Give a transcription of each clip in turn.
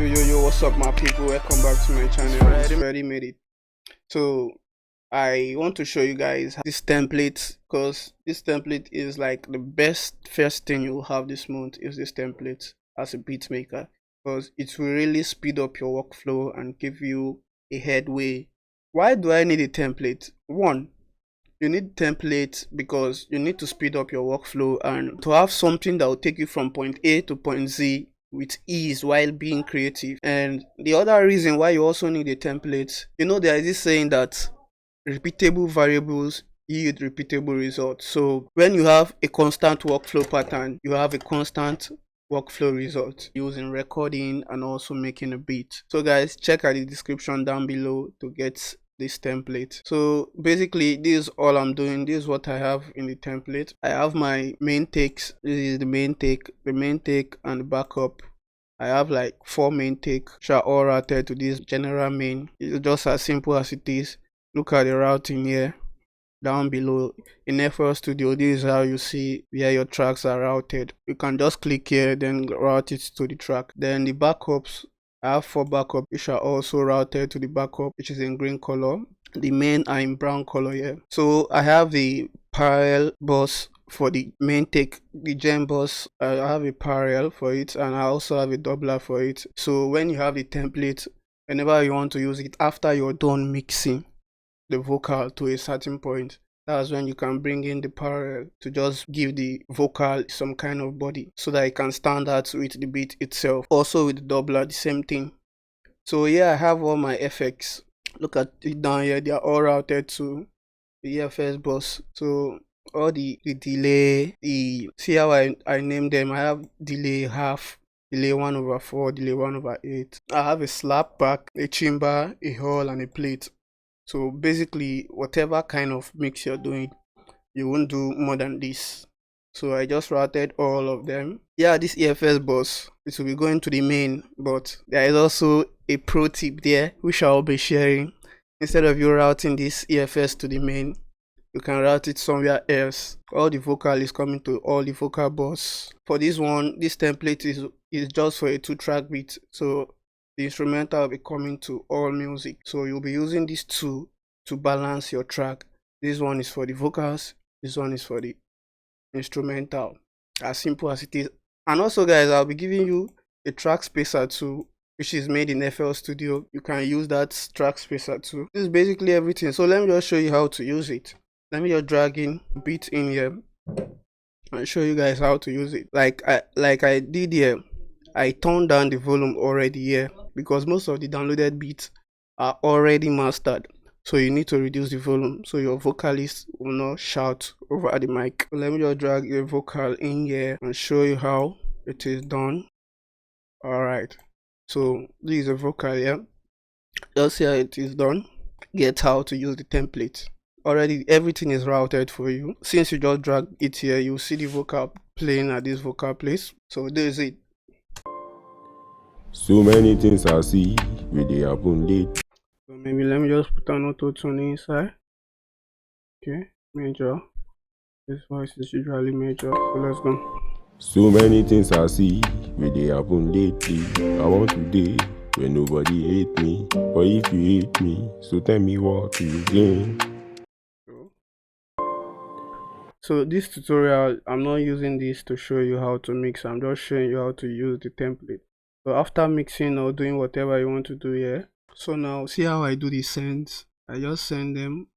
Yo, what's up, my people? Welcome back to my channel. I already made it. So, I want to show you guys this template, because this template is like the first thing you'll have this month is this template as a beat maker, because it will really speed up your workflow and give you a headway. Why do I need a template? One, you need template because you need to speed up your workflow and to have something that will take you from point A to point Z with ease while being creative. And the other reason why you also need a template, there is this saying that repeatable variables yield repeatable results. So when you have a constant workflow pattern, you have a constant workflow result using recording and also making a beat. So guys, check out the description down below to get this template. So basically, this is all I'm doing. This is what I have in the template. I have my main takes. This is the main take and the backup. I have like 4 main takes which are all routed to this general main. It's just as simple as it is. Look at the routing here down below. In FL Studio, this is how you see where your tracks are routed. You can just click here, then route it to the track. Then the backups, I have 4 backups which are also routed to the backup, which is in green color. The main are in brown color here. So I have the parallel bus for the main take, the gen bus. I have a parallel for it, and I also have a doubler for it. So when you have the template, whenever you want to use it after you're done mixing the vocal to a certain point, that's when you can bring in the parallel to just give the vocal some kind of body so that it can stand out with the beat itself. Also with the doubler, the same thing. So yeah, I have all my effects. Look at it down here, they are all routed to the EFS bus. So all the delay, see how I named them. I have delay half, delay 1/4, delay 1/8. I have a slap back, a timbre, a hall, and a plate. So basically, whatever kind of mix you're doing, you won't do more than this. So I just routed all of them. Yeah, this EFS bus, it will be going to the main, but there is also a pro tip there which I'll be sharing. Instead of you routing this EFS to the main, you can route it somewhere else. All the vocal is coming to all the vocal bus. For this one, this template is just for a 2-track beat. So the instrumental will be coming to all music. So you'll be using these two to balance your track. This one is for the vocals, this one is for the instrumental. As simple as it is. And also guys, I'll be giving you a track spacer too, which is made in FL Studio. You can use that track spacer too. This is basically everything. So let me just show you how to use it. Let me just drag in beat in here and show you guys how to use it. Like I did here, I turned down the volume already here because most of the downloaded beats are already mastered. So you need to reduce the volume so your vocalist will not shout over the mic. So let me just drag a vocal in here and show you how it is done. Alright, so this is a vocal here. Just see how it is done. Get how to use the template. Already everything is routed for you. Since you just drag it here, you'll see the vocal playing at this vocal place. So this is it. So many things I see with the happen late. So maybe let me just put an auto tune inside. Okay, major. This voice is usually major. So let's go. So many things I see with the happen lately. I want to day when nobody hate me. But if you hate me, so tell me what you gain. So this tutorial, I'm not using this to show you how to mix. I'm just showing you how to use the template. So after mixing or doing whatever you want to do here, so now see how I do the sends. I just send them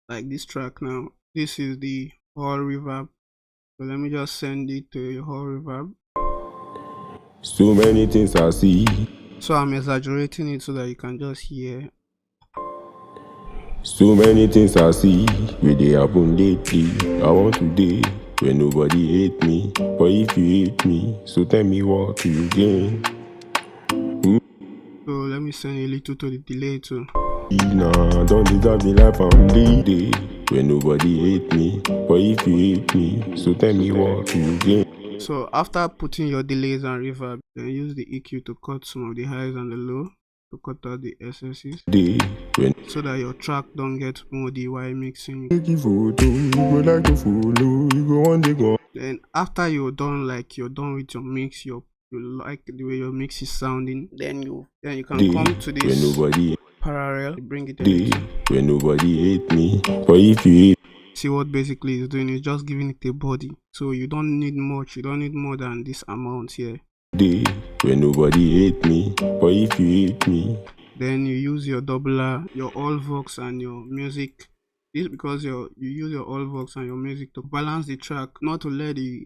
like this track now. This is the hall reverb. So let me just send it to the hall reverb. So many things I see. So I'm exaggerating it so that you can just hear. So many things I see with the happen lately. I want to day when nobody hate me. But if you hate me, so tell me what you gain. So let me send a little to the delay too. Nah, don't deserve the life I'm leading when nobody hate me. But if you hate me, so tell me what you gain. So after putting your delays and reverb, then use the EQ to cut some of the highs and the low, to cut out the excesses, so that your track don't get moody while mixing. Then after you're done, like you're done with your mix, your you like the way your mix is sounding, then you can Day come to when this nobody parallel, bring it a day little. when nobody hate me. But if you hate See what basically is doing is just giving it a body, so you don't need much, you don't need more than this amount here. day when nobody hate me. But if you hate me, Then you use your doubler, your all vox and your music. This because you use your all vox and your music to balance the track, not to let the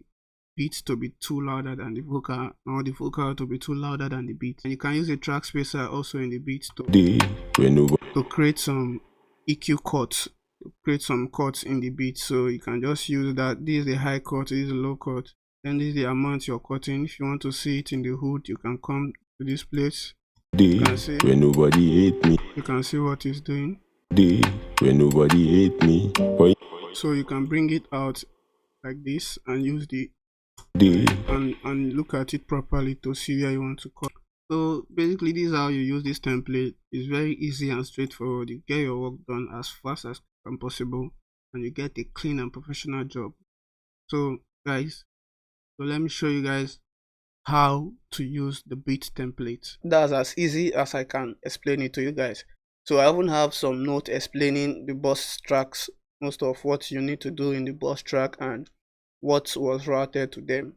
beat to be too louder than the vocal, or the vocal to be too louder than the beat. And you can use a track spacer also in the beat day when nobody to create some EQ cuts, to create some cuts in the beat. So you can just use that. This is the high cut, this is the low cut, then this is the amount you're cutting. If you want to see it in the hood, you can come to this place. day You can see, when nobody hate me. you can see what it's doing. Day when nobody hate me. But So you can bring it out like this and use the day and look at it properly to see where you want to cut. So basically this is how you use this template. It's very easy and straightforward. You get your work done as fast as possible and you get a clean and professional job. So guys, so let me show you guys how to use the beat template. That's as easy as I can explain it to you guys. So I even have some note explaining the boss tracks, most of what you need to do in the boss track and what was routed to them.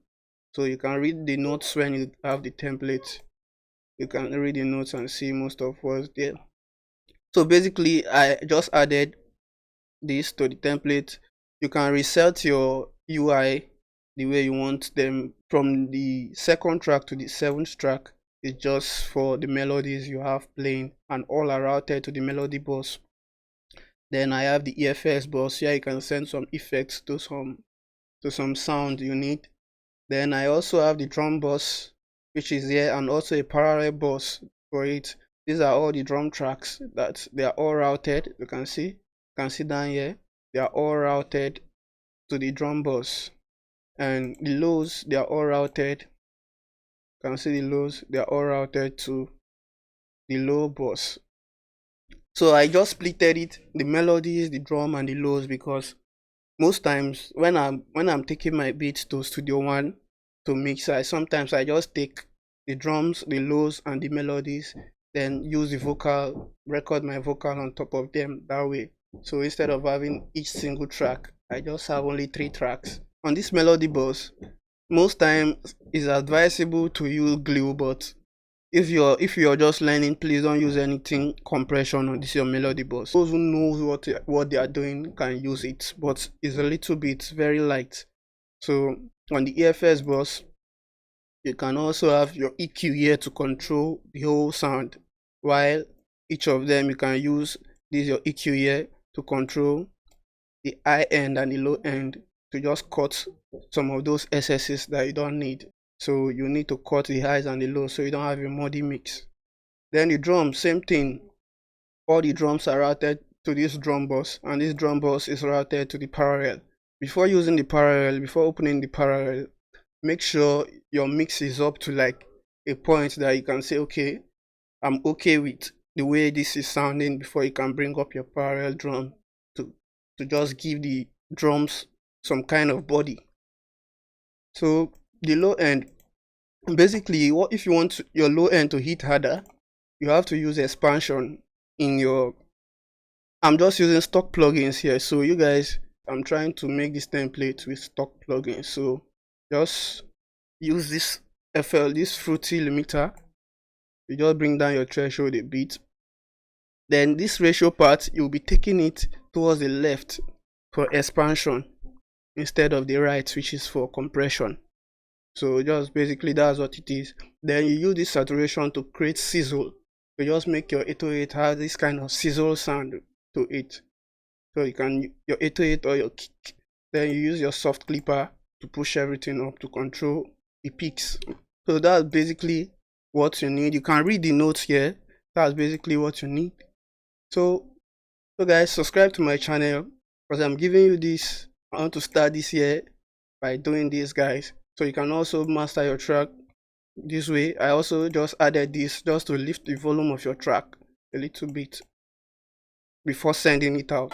So you can read the notes when you have the template. You can read the notes and see most of what's there. So basically I just added this to the template. You can reset your UI the way you want them. From the second track to the seventh track is just for the melodies you have playing, and all are routed to the melody bus. Then I have the EFX bus. Here you can send some effects to some sound you need. Then I also have the drum bus, which is here, and also a parallel bus for it. These are all the drum tracks that they are all routed. You can see down here, they are all routed to the drum bus. And the lows, they are all routed. You can see the lows, they are all routed to the low bus. So I just splitted it, the melodies, the drum and the lows, because most times when I'm taking my beats to Studio One to mix, sometimes I just take the drums, the lows and the melodies, then use the vocal, record my vocal on top of them that way. So instead of having each single track, I just have only 3 tracks. On this melody bus, most times it's advisable to use glue, but if you're just learning, please don't use anything compression on this your melody bus. Those who know what they are doing can use it, but it's a little bit very light. So on the EFX bus, you can also have your EQ here to control the whole sound, while each of them you can use this your EQ here to control the high end and the low end, to just cut some of those excesses that you don't need. So you need to cut the highs and the lows so you don't have a muddy mix. Then the drums, same thing. All the drums are routed to this drum bus, and this drum bus is routed to the parallel. Before using the parallel, before opening the parallel, make sure your mix is up to like a point that you can say, okay, I'm okay with the way this is sounding, before you can bring up your parallel drum to just give the drums some kind of body. So the low end, basically, what if you want your low end to hit harder, you have to use expansion in your, I'm just using stock plugins here. So you guys, I'm trying to make this template with stock plugins. So just use this this Fruity limiter. You just bring down your threshold a bit. Then this ratio part, you'll be taking it towards the left for expansion instead of the right, which is for compression. So just basically that's what it is. Then you use this saturation to create sizzle. You just make your 808 have this kind of sizzle sound to it. So you can your 808 or your kick. Then you use your soft clipper to push everything up to control the peaks. So that's basically what you need. You can read the notes here. That's basically what you need. So guys, subscribe to my channel, because I'm giving you this. I want to start this year by doing this, guys, so you can also master your track this way. I also just added this just to lift the volume of your track a little bit before sending it out.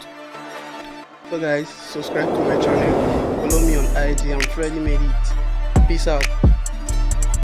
So guys, subscribe to my channel, follow me on IG. I'm Freddy Made It. Peace out.